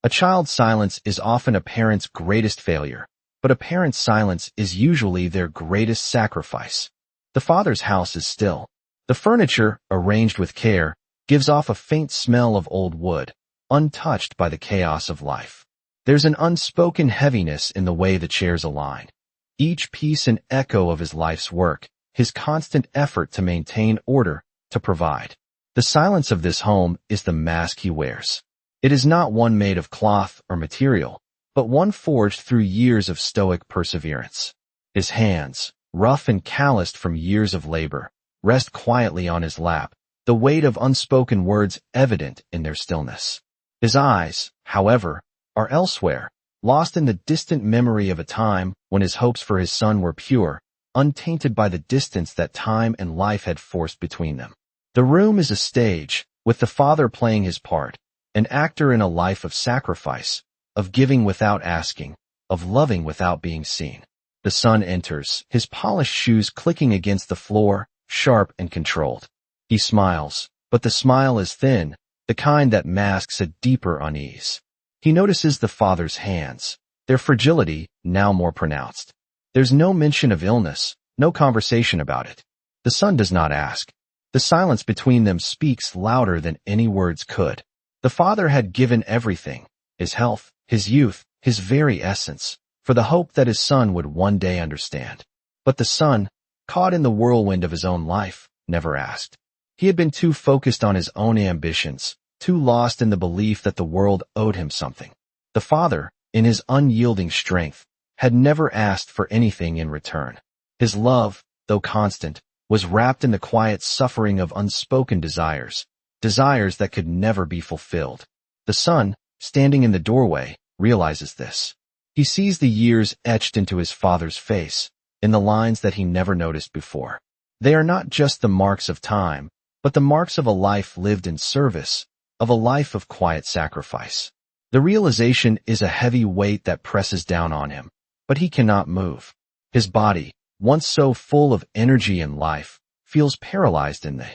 A child's silence is often a parent's greatest failure, but a parent's silence is usually their greatest sacrifice. The father's house is still. The furniture, arranged with care, gives off a faint smell of old wood, untouched by the chaos of life. There's an unspoken heaviness in the way the chairs align. Each piece an echo of his life's work, his constant effort to maintain order, to provide. The silence of this home is the mask he wears. It is not one made of cloth or material, but one forged through years of stoic perseverance. His hands, rough and calloused from years of labor, rest quietly on his lap, the weight of unspoken words evident in their stillness. His eyes, however, are elsewhere, lost in the distant memory of a time when his hopes for his son were pure, untainted by the distance that time and life had forced between them. The room is a stage, with the father playing his part, an actor in a life of sacrifice, of giving without asking, of loving without being seen. The son enters, his polished shoes clicking against the floor, sharp and controlled. He smiles, but the smile is thin, the kind that masks a deeper unease. He notices the father's hands, their fragility now more pronounced. There's no mention of illness, no conversation about it. The son does not ask. The silence between them speaks louder than any words could. The father had given everything, his health, his youth, his very essence, for the hope that his son would one day understand. But the son, caught in the whirlwind of his own life, never asked. He had been too focused on his own ambitions, too lost in the belief that the world owed him something. The father, in his unyielding strength, had never asked for anything in return. His love, though constant, was wrapped in the quiet suffering of unspoken desires, desires that could never be fulfilled. The son, standing in the doorway, realizes this. He sees the years etched into his father's face, in the lines that he never noticed before. They are not just the marks of time, but the marks of a life lived in service, of a life of quiet sacrifice. The realization is a heavy weight that presses down on him, but he cannot move. His body, once so full of energy and life, feels paralyzed in the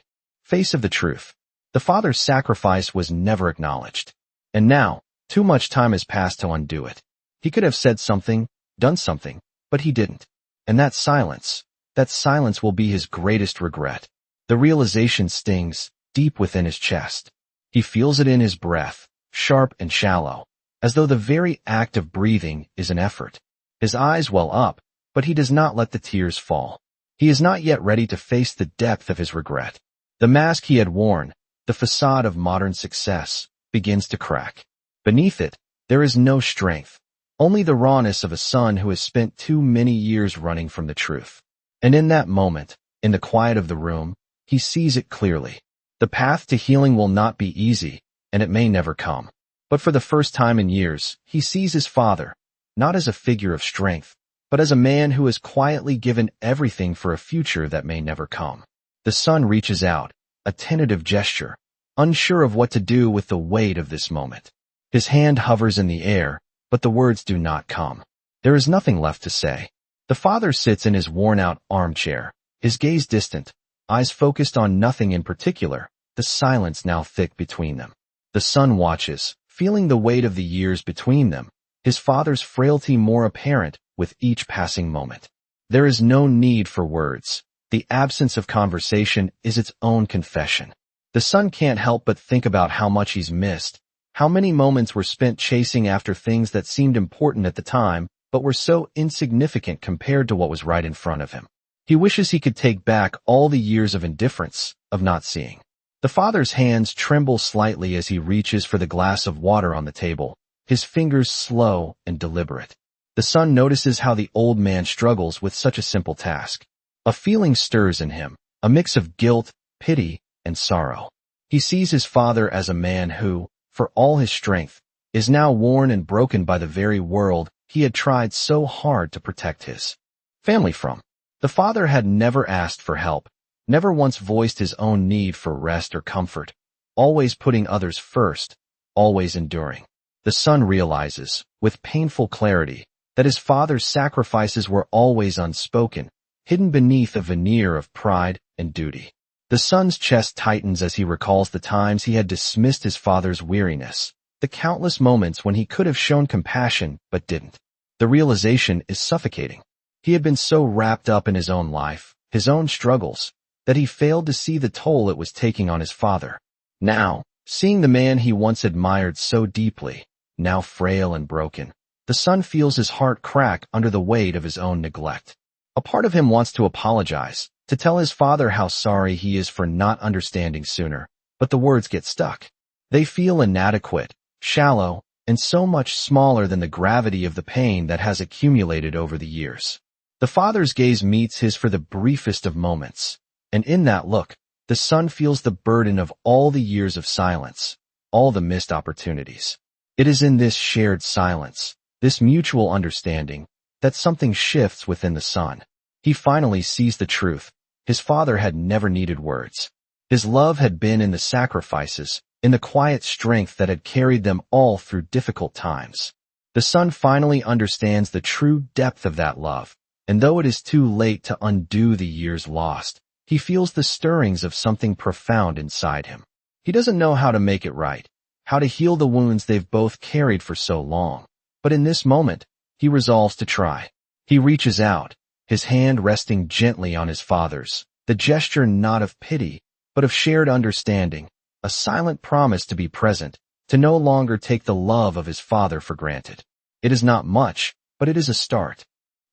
face of the truth. The father's sacrifice was never acknowledged. And now, too much time has passed to undo it. He could have said something, done something, but he didn't. And that silence will be his greatest regret. The realization stings deep within his chest. He feels it in his breath, sharp and shallow, as though the very act of breathing is an effort. His eyes well up, but he does not let the tears fall. He is not yet ready to face the depth of his regret. The mask he had worn, the facade of modern success, begins to crack. Beneath it, there is no strength, only the rawness of a son who has spent too many years running from the truth. And in that moment, in the quiet of the room, he sees it clearly. The path to healing will not be easy, and it may never come. But for the first time in years, he sees his father, not as a figure of strength, but as a man who has quietly given everything for a future that may never come. The son reaches out, a tentative gesture, unsure of what to do with the weight of this moment. His hand hovers in the air, but the words do not come. There is nothing left to say. The father sits in his worn-out armchair, his gaze distant, eyes focused on nothing in particular, the silence now thick between them. The son watches, feeling the weight of the years between them, his father's frailty more apparent with each passing moment. There is no need for words. The absence of conversation is its own confession. The son can't help but think about how much he's missed, how many moments were spent chasing after things that seemed important at the time, but were so insignificant compared to what was right in front of him. He wishes he could take back all the years of indifference, of not seeing. The father's hands tremble slightly as he reaches for the glass of water on the table, his fingers slow and deliberate. The son notices how the old man struggles with such a simple task. A feeling stirs in him, a mix of guilt, pity, and sorrow. He sees his father as a man who, for all his strength, is now worn and broken by the very world he had tried so hard to protect his family from. The father had never asked for help, never once voiced his own need for rest or comfort, always putting others first, always enduring. The son realizes, with painful clarity, that his father's sacrifices were always unspoken, hidden beneath a veneer of pride and duty. The son's chest tightens as he recalls the times he had dismissed his father's weariness, the countless moments when he could have shown compassion but didn't. The realization is suffocating. He had been so wrapped up in his own life, his own struggles, that he failed to see the toll it was taking on his father. Now, seeing the man he once admired so deeply, now frail and broken, the son feels his heart crack under the weight of his own neglect. A part of him wants to apologize, to tell his father how sorry he is for not understanding sooner, but the words get stuck. They feel inadequate, shallow, and so much smaller than the gravity of the pain that has accumulated over the years. The father's gaze meets his for the briefest of moments, and in that look, the son feels the burden of all the years of silence, all the missed opportunities. It is in this shared silence, this mutual understanding, that something shifts within the son. He finally sees the truth. His father had never needed words. His love had been in the sacrifices, in the quiet strength that had carried them all through difficult times. The son finally understands the true depth of that love, and though it is too late to undo the years lost, he feels the stirrings of something profound inside him. He doesn't know how to make it right, how to heal the wounds they've both carried for so long. But in this moment, he resolves to try. He reaches out, his hand resting gently on his father's, the gesture not of pity, but of shared understanding, a silent promise to be present, to no longer take the love of his father for granted. It is not much, but it is a start.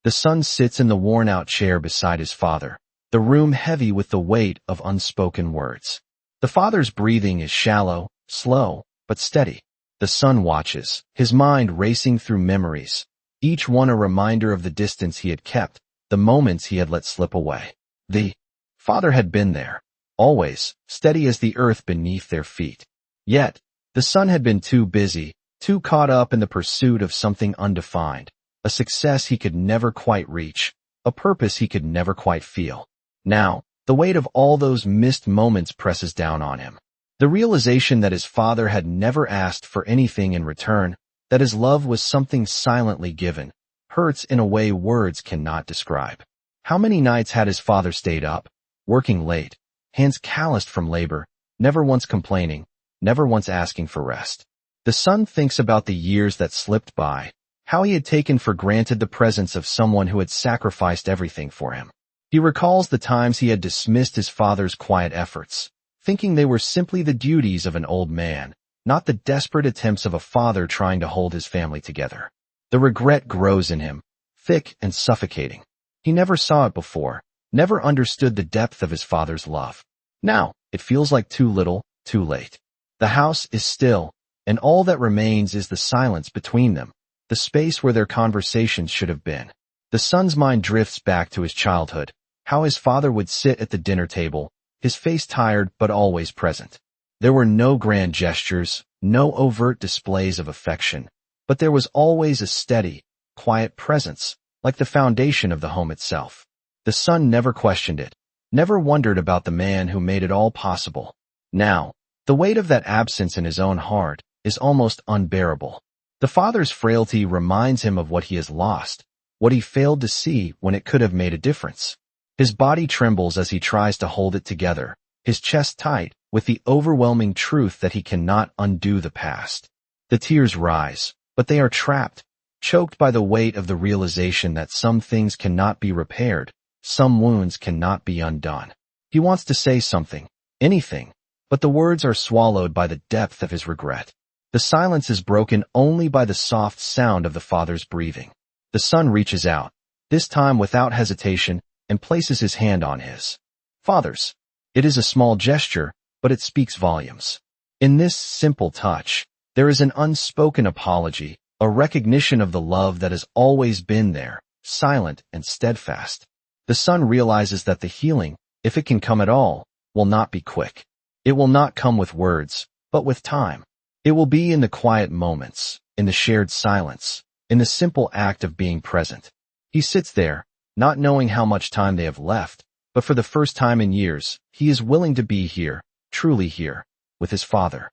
The son sits in the worn-out chair beside his father, the room heavy with the weight of unspoken words. The father's breathing is shallow, slow, but steady. The son watches, his mind racing through memories, each one a reminder of the distance he had kept, the moments he had let slip away. The father had been there, always, steady as the earth beneath their feet. Yet, the son had been too busy, too caught up in the pursuit of something undefined, a success he could never quite reach, a purpose he could never quite feel. Now, the weight of all those missed moments presses down on him. The realization that his father had never asked for anything in return, that his love was something silently given, hurts in a way words cannot describe. How many nights had his father stayed up, working late, hands calloused from labor, never once complaining, never once asking for rest? The son thinks about the years that slipped by, how he had taken for granted the presence of someone who had sacrificed everything for him. He recalls the times he had dismissed his father's quiet efforts, thinking they were simply the duties of an old man, not the desperate attempts of a father trying to hold his family together. The regret grows in him, thick and suffocating. He never saw it before, never understood the depth of his father's love. Now, it feels like too little, too late. The house is still, and all that remains is the silence between them, the space where their conversations should have been. The son's mind drifts back to his childhood, how his father would sit at the dinner table, his face tired but always present. There were no grand gestures, no overt displays of affection, but there was always a steady, quiet presence, like the foundation of the home itself. The son never questioned it, never wondered about the man who made it all possible. Now, the weight of that absence in his own heart is almost unbearable. The father's frailty reminds him of what he has lost, what he failed to see when it could have made a difference. His body trembles as he tries to hold it together, his chest tight, with the overwhelming truth that he cannot undo the past. The tears rise, but they are trapped, choked by the weight of the realization that some things cannot be repaired, some wounds cannot be undone. He wants to say something, anything, but the words are swallowed by the depth of his regret. The silence is broken only by the soft sound of the father's breathing. The son reaches out, this time without hesitation, and places his hand on his father's. It is a small gesture, but it speaks volumes. In this simple touch, there is an unspoken apology, a recognition of the love that has always been there, silent and steadfast. The son realizes that the healing, if it can come at all, will not be quick. It will not come with words, but with time. It will be in the quiet moments, in the shared silence, in the simple act of being present. He sits there, not knowing how much time they have left, but for the first time in years, he is willing to be here, truly here, with his father.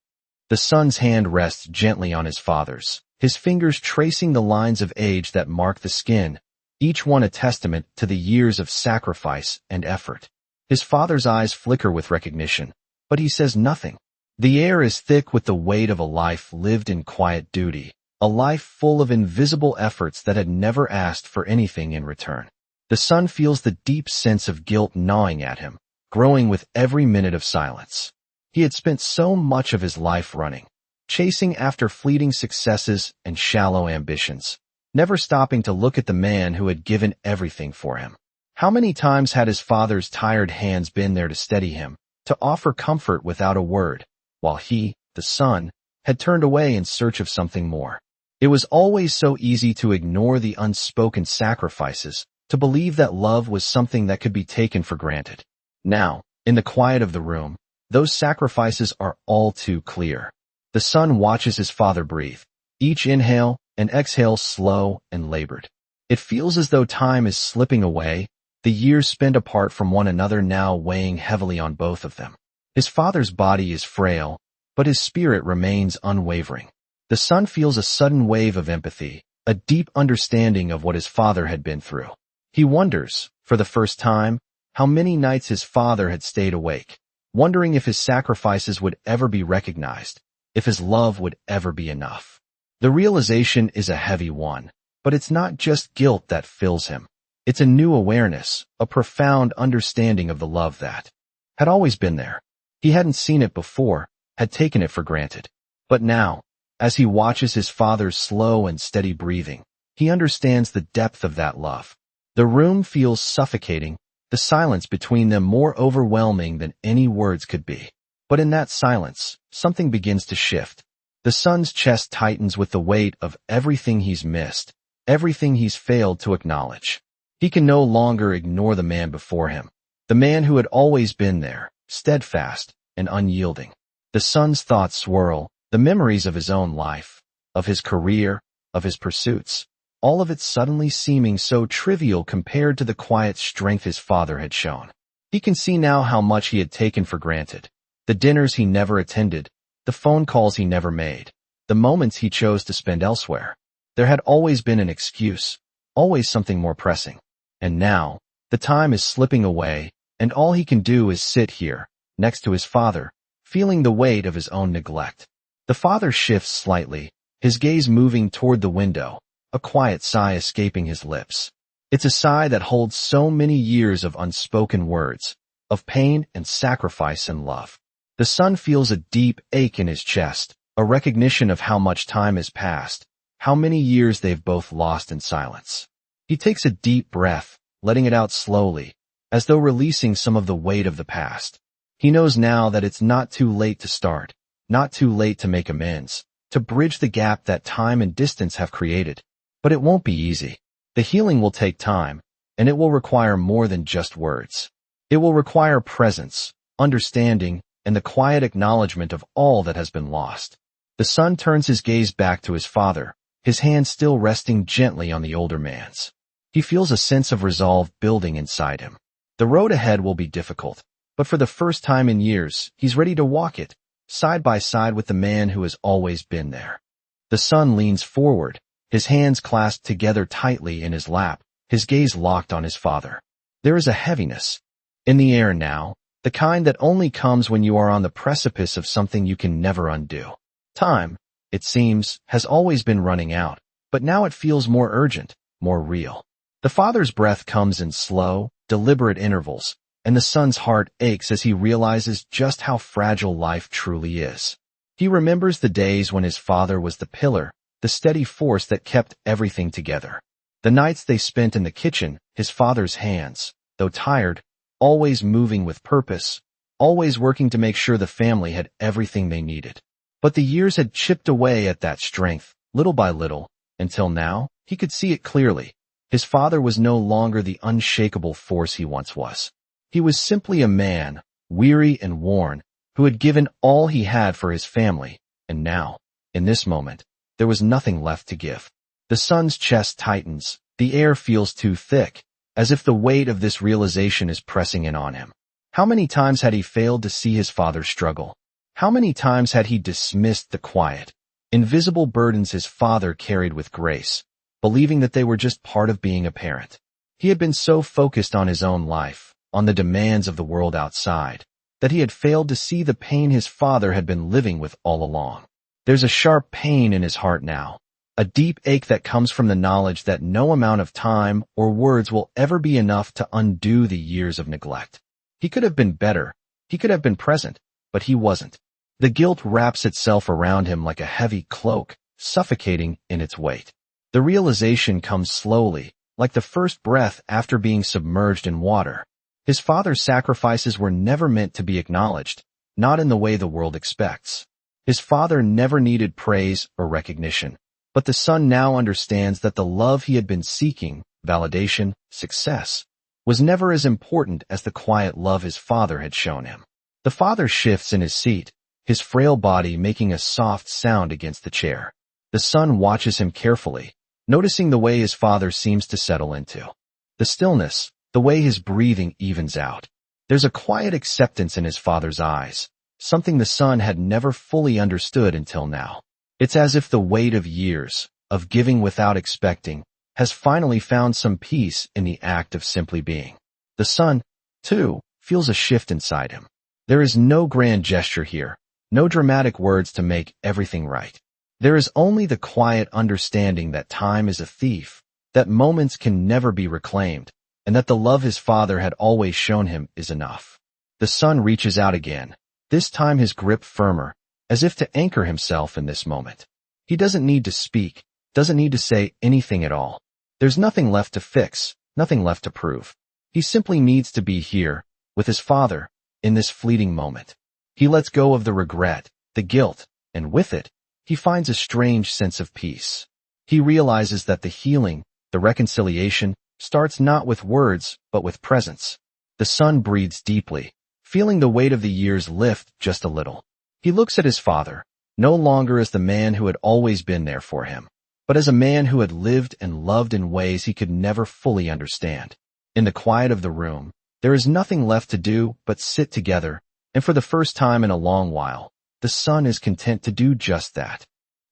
The son's hand rests gently on his father's, his fingers tracing the lines of age that mark the skin, each one a testament to the years of sacrifice and effort. His father's eyes flicker with recognition, but he says nothing. The air is thick with the weight of a life lived in quiet duty, a life full of invisible efforts that had never asked for anything in return. The son feels the deep sense of guilt gnawing at him, growing with every minute of silence. He had spent so much of his life running, chasing after fleeting successes and shallow ambitions, never stopping to look at the man who had given everything for him. How many times had his father's tired hands been there to steady him, to offer comfort without a word, while he, the son, had turned away in search of something more? It was always so easy to ignore the unspoken sacrifices, to believe that love was something that could be taken for granted. Now, in the quiet of the room, those sacrifices are all too clear. The son watches his father breathe, each inhale and exhale slow and labored. It feels as though time is slipping away, the years spent apart from one another now weighing heavily on both of them. His father's body is frail, but his spirit remains unwavering. The son feels a sudden wave of empathy, a deep understanding of what his father had been through. He wonders, for the first time, how many nights his father had stayed awake, wondering if his sacrifices would ever be recognized, if his love would ever be enough. The realization is a heavy one, but it's not just guilt that fills him. It's a new awareness, a profound understanding of the love that had always been there. He hadn't seen it before, had taken it for granted. But now, as he watches his father's slow and steady breathing, he understands the depth of that love. The room feels suffocating, the silence between them more overwhelming than any words could be. But in that silence, something begins to shift. The son's chest tightens with the weight of everything he's missed, everything he's failed to acknowledge. He can no longer ignore the man before him, the man who had always been there, steadfast and unyielding. The son's thoughts swirl, the memories of his own life, of his career, of his pursuits, all of it suddenly seeming so trivial compared to the quiet strength his father had shown. He can see now how much he had taken for granted. The dinners he never attended, the phone calls he never made, the moments he chose to spend elsewhere. There had always been an excuse, always something more pressing. And now, the time is slipping away, and all he can do is sit here, next to his father, feeling the weight of his own neglect. The father shifts slightly, his gaze moving toward the window, a quiet sigh escaping his lips. It's a sigh that holds so many years of unspoken words, of pain and sacrifice and love. The son feels a deep ache in his chest, a recognition of how much time has passed, how many years they've both lost in silence. He takes a deep breath, letting it out slowly, as though releasing some of the weight of the past. He knows now that it's not too late to start, not too late to make amends, to bridge the gap that time and distance have created. But it won't be easy. The healing will take time, and it will require more than just words. It will require presence, understanding, and the quiet acknowledgement of all that has been lost. The son turns his gaze back to his father, his hand still resting gently on the older man's. He feels a sense of resolve building inside him. The road ahead will be difficult, but for the first time in years, he's ready to walk it, side by side with the man who has always been there. The son leans forward, his hands clasped together tightly in his lap, his gaze locked on his father. There is a heaviness in the air now, the kind that only comes when you are on the precipice of something you can never undo. Time, it seems, has always been running out, but now it feels more urgent, more real. The father's breath comes in slow, deliberate intervals, and the son's heart aches as he realizes just how fragile life truly is. He remembers the days when his father was the pillar, the steady force that kept everything together. The nights they spent in the kitchen, his father's hands, though tired, always moving with purpose, always working to make sure the family had everything they needed. But the years had chipped away at that strength, little by little, until now, he could see it clearly. His father was no longer the unshakable force he once was. He was simply a man, weary and worn, who had given all he had for his family, and now, in this moment, there was nothing left to give. The son's chest tightens, the air feels too thick, as if the weight of this realization is pressing in on him. How many times had he failed to see his father struggle? How many times had he dismissed the quiet, invisible burdens his father carried with grace, believing that they were just part of being a parent? He had been so focused on his own life, on the demands of the world outside, that he had failed to see the pain his father had been living with all along. There's a sharp pain in his heart now, a deep ache that comes from the knowledge that no amount of time or words will ever be enough to undo the years of neglect. He could have been better, he could have been present, but he wasn't. The guilt wraps itself around him like a heavy cloak, suffocating in its weight. The realization comes slowly, like the first breath after being submerged in water. His father's sacrifices were never meant to be acknowledged, not in the way the world expects. His father never needed praise or recognition, but the son now understands that the love he had been seeking, validation, success, was never as important as the quiet love his father had shown him. The father shifts in his seat, his frail body making a soft sound against the chair. The son watches him carefully, noticing the way his father seems to settle into the stillness, the way his breathing evens out. There's a quiet acceptance in his father's eyes, something the son had never fully understood until now. It's as if the weight of years, of giving without expecting, has finally found some peace in the act of simply being. The son, too, feels a shift inside him. There is no grand gesture here, no dramatic words to make everything right. There is only the quiet understanding that time is a thief, that moments can never be reclaimed, and that the love his father had always shown him is enough. The son reaches out again, this time his grip firmer, as if to anchor himself in this moment. He doesn't need to speak, doesn't need to say anything at all. There's nothing left to fix, nothing left to prove. He simply needs to be here, with his father, in this fleeting moment. He lets go of the regret, the guilt, and with it, he finds a strange sense of peace. He realizes that the healing, the reconciliation, starts not with words, but with presence. The son breathes deeply, feeling the weight of the years lift just a little. He looks at his father, no longer as the man who had always been there for him, but as a man who had lived and loved in ways he could never fully understand. In the quiet of the room, there is nothing left to do but sit together, and for the first time in a long while, the son is content to do just that.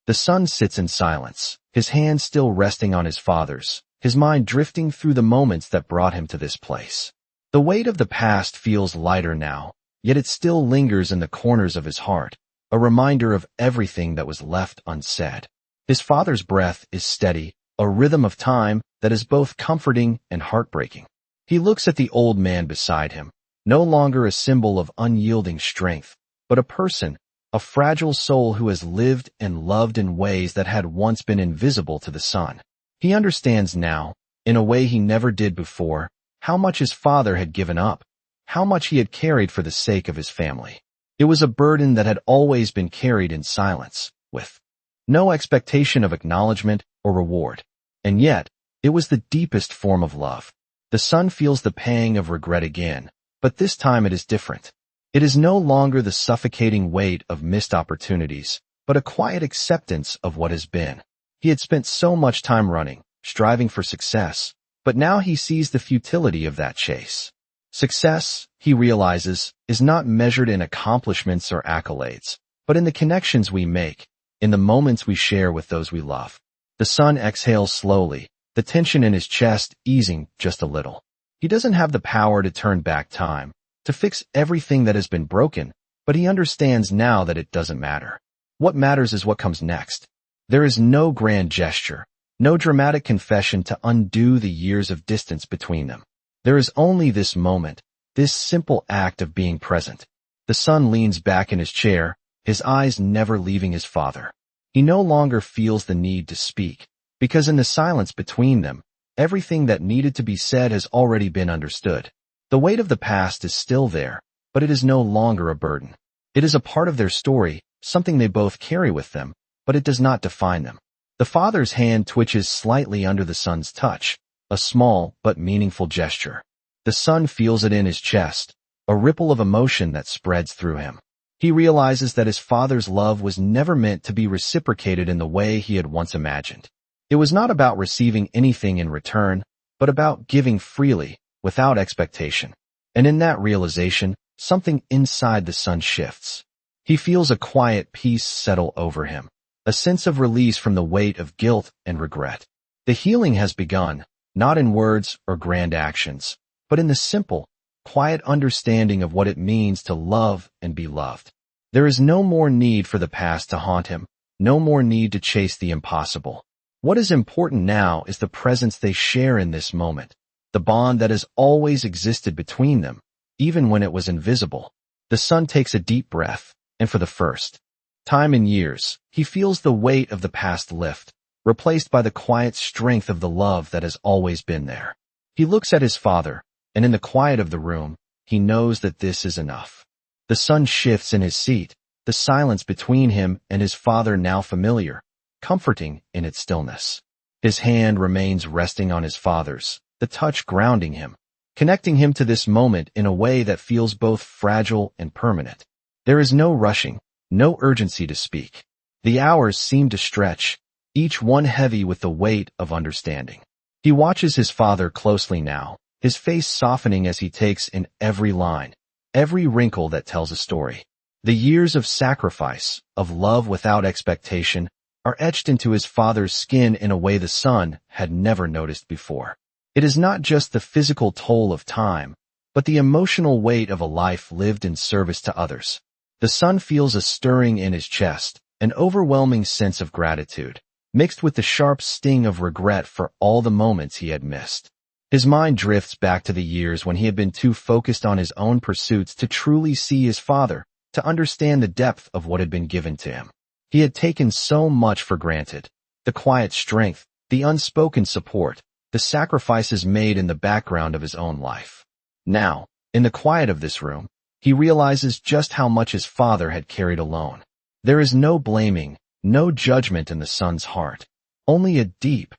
The son sits in silence, his hands still resting on his father's, his mind drifting through the moments that brought him to this place. The weight of the past feels lighter now, yet it still lingers in the corners of his heart, a reminder of everything that was left unsaid. His father's breath is steady, a rhythm of time that is both comforting and heartbreaking. He looks at the old man beside him, no longer a symbol of unyielding strength, but a person, a fragile soul who has lived and loved in ways that had once been invisible to the son. He understands now, in a way he never did before, how much his father had given up, how much he had carried for the sake of his family. It was a burden that had always been carried in silence, with no expectation of acknowledgment or reward. And yet, it was the deepest form of love. The son feels the pang of regret again, but this time it is different. It is no longer the suffocating weight of missed opportunities, but a quiet acceptance of what has been. He had spent so much time running, striving for success, but now he sees the futility of that chase. Success, he realizes, is not measured in accomplishments or accolades, but in the connections we make, in the moments we share with those we love. The son exhales slowly, the tension in his chest easing just a little. He doesn't have the power to turn back time, to fix everything that has been broken, but he understands now that it doesn't matter. What matters is what comes next. There is no grand gesture, no dramatic confession to undo the years of distance between them. There is only this moment, this simple act of being present. The son leans back in his chair, his eyes never leaving his father. He no longer feels the need to speak, because in the silence between them, everything that needed to be said has already been understood. The weight of the past is still there, but it is no longer a burden. It is a part of their story, something they both carry with them, but it does not define them. The father's hand twitches slightly under the son's touch, a small but meaningful gesture. The son feels it in his chest, a ripple of emotion that spreads through him. He realizes that his father's love was never meant to be reciprocated in the way he had once imagined. It was not about receiving anything in return, but about giving freely, without expectation. And in that realization, something inside the son shifts. He feels a quiet peace settle over him, a sense of release from the weight of guilt and regret. The healing has begun, not in words or grand actions, but in the simple, quiet understanding of what it means to love and be loved. There is no more need for the past to haunt him, no more need to chase the impossible. What is important now is the presence they share in this moment, the bond that has always existed between them, even when it was invisible. The son takes a deep breath, and for the first time in years, he feels the weight of the past lift, replaced by the quiet strength of the love that has always been there. He looks at his father, and in the quiet of the room, he knows that this is enough. The son shifts in his seat, the silence between him and his father now familiar, comforting in its stillness. His hand remains resting on his father's, the touch grounding him, connecting him to this moment in a way that feels both fragile and permanent. There is no rushing, no urgency to speak. The hours seem to stretch, each one heavy with the weight of understanding. He watches his father closely now, his face softening as he takes in every line, every wrinkle that tells a story. The years of sacrifice, of love without expectation, are etched into his father's skin in a way the son had never noticed before. It is not just the physical toll of time, but the emotional weight of a life lived in service to others. The son feels a stirring in his chest, an overwhelming sense of gratitude, mixed with the sharp sting of regret for all the moments he had missed. His mind drifts back to the years when he had been too focused on his own pursuits to truly see his father, to understand the depth of what had been given to him. He had taken so much for granted, the quiet strength, the unspoken support, the sacrifices made in the background of his own life. Now, in the quiet of this room, he realizes just how much his father had carried alone. There is no blaming, no judgment in the son's heart, only a deep,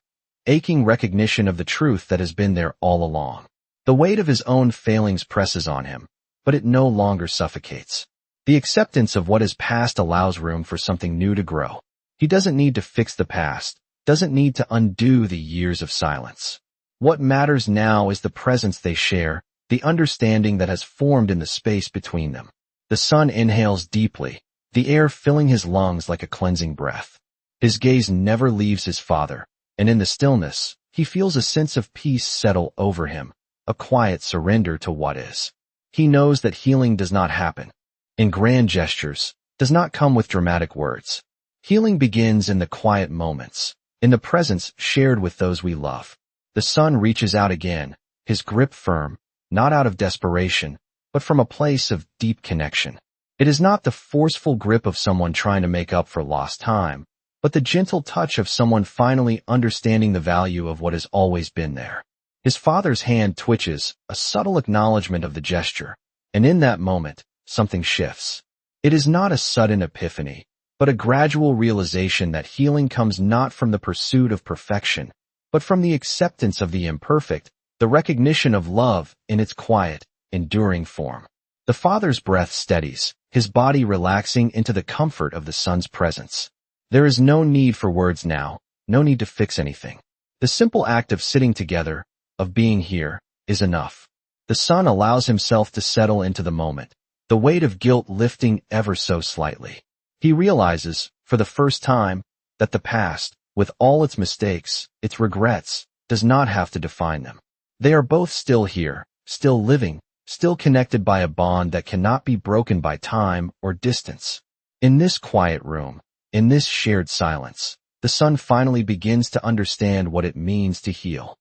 aching recognition of the truth that has been there all along. The weight of his own failings presses on him, but it no longer suffocates. The acceptance of what is past allows room for something new to grow. He doesn't need to fix the past, doesn't need to undo the years of silence. What matters now is the presence they share, the understanding that has formed in the space between them. The son inhales deeply, the air filling his lungs like a cleansing breath. His gaze never leaves his father, and in the stillness, he feels a sense of peace settle over him, a quiet surrender to what is. He knows that healing does not happen in grand gestures, does not come with dramatic words. Healing begins in the quiet moments, in the presence shared with those we love. The son reaches out again, his grip firm, not out of desperation, but from a place of deep connection. It is not the forceful grip of someone trying to make up for lost time, but the gentle touch of someone finally understanding the value of what has always been there. His father's hand twitches, a subtle acknowledgment of the gesture, and in that moment, something shifts. It is not a sudden epiphany, but a gradual realization that healing comes not from the pursuit of perfection, but from the acceptance of the imperfect, the recognition of love in its quiet, enduring form. The father's breath steadies, his body relaxing into the comfort of the son's presence. There is no need for words now, no need to fix anything. The simple act of sitting together, of being here, is enough. The son allows himself to settle into the moment, the weight of guilt lifting ever so slightly. He realizes, for the first time, that the past, with all its mistakes, its regrets, does not have to define them. They are both still here, still living, still connected by a bond that cannot be broken by time or distance. In this quiet room, in this shared silence, the son finally begins to understand what it means to heal.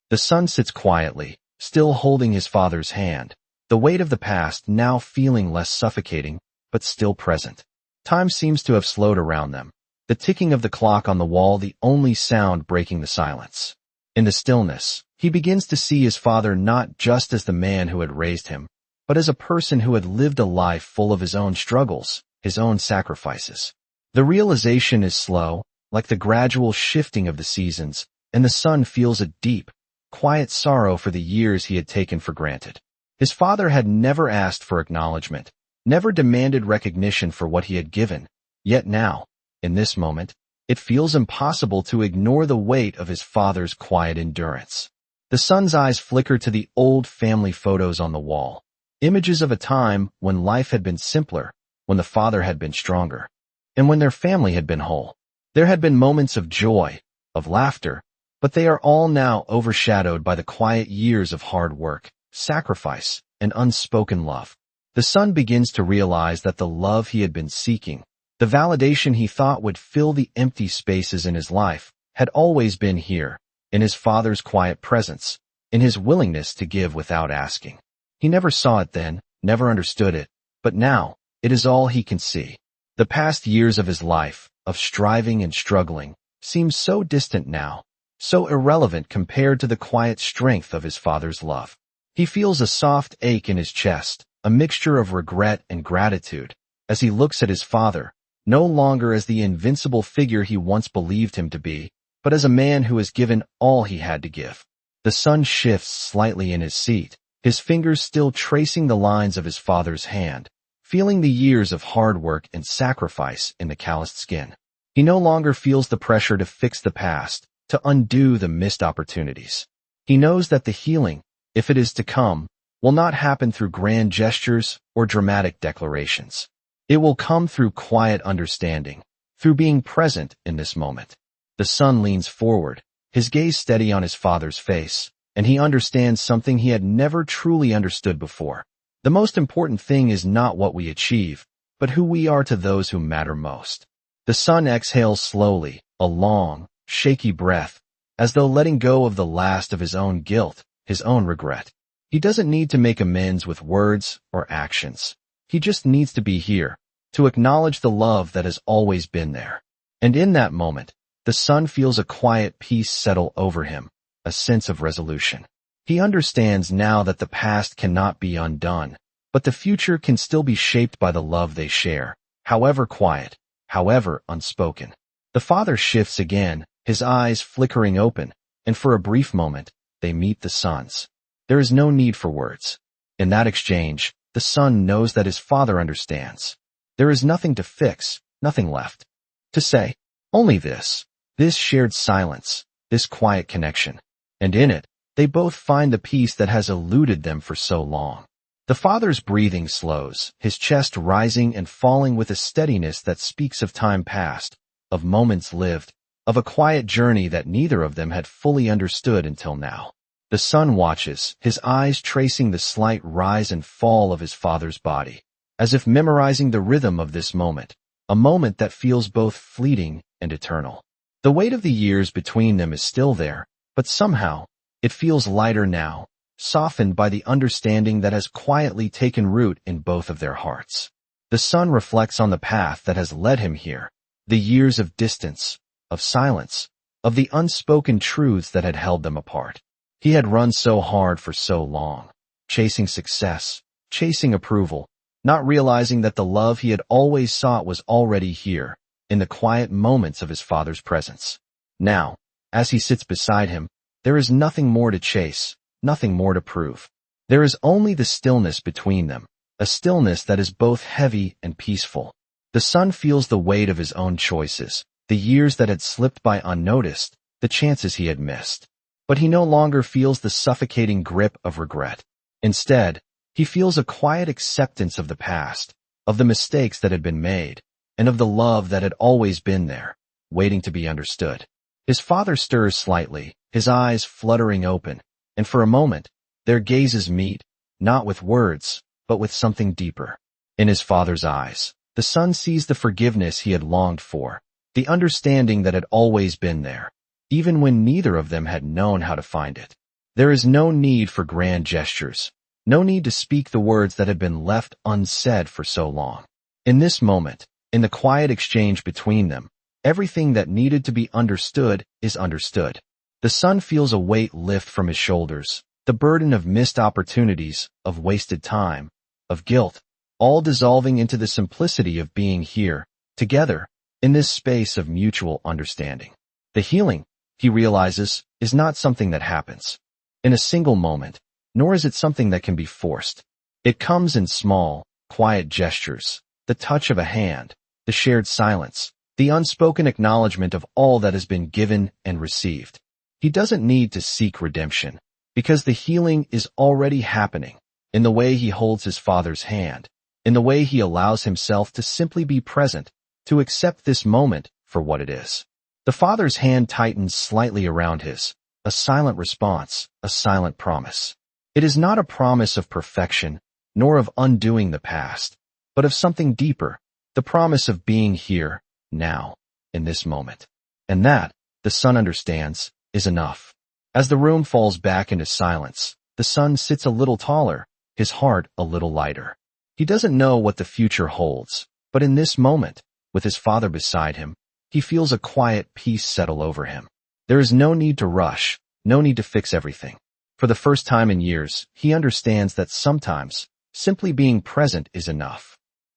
The son sits quietly, still holding his father's hand, the weight of the past now feeling less suffocating, but still present. Time seems to have slowed around them, the ticking of the clock on the wall the only sound breaking the silence. In the stillness, he begins to see his father not just as the man who had raised him, but as a person who had lived a life full of his own struggles, his own sacrifices. The realization is slow, like the gradual shifting of the seasons, and the son feels a deep, quiet sorrow for the years he had taken for granted. His father had never asked for acknowledgment, never demanded recognition for what he had given, yet now, in this moment, it feels impossible to ignore the weight of his father's quiet endurance. The son's eyes flicker to the old family photos on the wall, images of a time when life had been simpler, when the father had been stronger, and when their family had been whole. There had been moments of joy, of laughter, but they are all now overshadowed by the quiet years of hard work, sacrifice, and unspoken love. The son begins to realize that the love he had been seeking, the validation he thought would fill the empty spaces in his life, had always been here, in his father's quiet presence, in his willingness to give without asking. He never saw it then, never understood it, but now, it is all he can see. The past years of his life, of striving and struggling, seem so distant now, so irrelevant compared to the quiet strength of his father's love. He feels a soft ache in his chest, a mixture of regret and gratitude, as he looks at his father, no longer as the invincible figure he once believed him to be, but as a man who has given all he had to give. The son shifts slightly in his seat, his fingers still tracing the lines of his father's hand, feeling the years of hard work and sacrifice in the calloused skin. He no longer feels the pressure to fix the past, to undo the missed opportunities. He knows that the healing, if it is to come, will not happen through grand gestures or dramatic declarations. It will come through quiet understanding, through being present in this moment. The son leans forward, his gaze steady on his father's face, and he understands something he had never truly understood before. The most important thing is not what we achieve, but who we are to those who matter most. The son exhales slowly, a long, shaky breath, as though letting go of the last of his own guilt, his own regret. He doesn't need to make amends with words or actions. He just needs to be here, to acknowledge the love that has always been there. And in that moment, the son feels a quiet peace settle over him, a sense of resolution. He understands now that the past cannot be undone, but the future can still be shaped by the love they share, however quiet, however unspoken. The father shifts again, his eyes flickering open, and for a brief moment, they meet the son's. There is no need for words. In that exchange, the son knows that his father understands. There is nothing to fix, nothing left to say. Only this shared silence, this quiet connection. And in it, they both find the peace that has eluded them for so long. The father's breathing slows, his chest rising and falling with a steadiness that speaks of time past, of moments lived, of a quiet journey that neither of them had fully understood until now. The son watches, his eyes tracing the slight rise and fall of his father's body, as if memorizing the rhythm of this moment, a moment that feels both fleeting and eternal. The weight of the years between them is still there, but somehow, it feels lighter now, softened by the understanding that has quietly taken root in both of their hearts. The son reflects on the path that has led him here, the years of distance, of silence, of the unspoken truths that had held them apart. He had run so hard for so long, chasing success, chasing approval, not realizing that the love he had always sought was already here, in the quiet moments of his father's presence. Now, as he sits beside him, there is nothing more to chase, nothing more to prove. There is only the stillness between them, a stillness that is both heavy and peaceful. The son feels the weight of his own choices, the years that had slipped by unnoticed, the chances he had missed. But he no longer feels the suffocating grip of regret. Instead, he feels a quiet acceptance of the past, of the mistakes that had been made, and of the love that had always been there, waiting to be understood. His father stirs slightly, his eyes fluttering open, and for a moment, their gazes meet, not with words, but with something deeper. In his father's eyes, the son sees the forgiveness he had longed for, the understanding that had always been there, even when neither of them had known how to find it. There is no need for grand gestures, no need to speak the words that had been left unsaid for so long. In this moment, in the quiet exchange between them, everything that needed to be understood is understood. The son feels a weight lift from his shoulders, the burden of missed opportunities, of wasted time, of guilt, all dissolving into the simplicity of being here, together, in this space of mutual understanding. The healing, he realizes, is not something that happens in a single moment, nor is it something that can be forced. It comes in small, quiet gestures, the touch of a hand, the shared silence, the unspoken acknowledgment of all that has been given and received. He doesn't need to seek redemption, because the healing is already happening, in the way he holds his father's hand, in the way he allows himself to simply be present, to accept this moment for what it is. The father's hand tightens slightly around his, a silent response, a silent promise. It is not a promise of perfection, nor of undoing the past, but of something deeper, the promise of being here, now, in this moment. And that, the son understands, is enough. As the room falls back into silence, the son sits a little taller, his heart a little lighter. He doesn't know what the future holds, but in this moment, with his father beside him, he feels a quiet peace settle over him. There is no need to rush, no need to fix everything. For the first time in years, he understands that sometimes, simply being present is enough.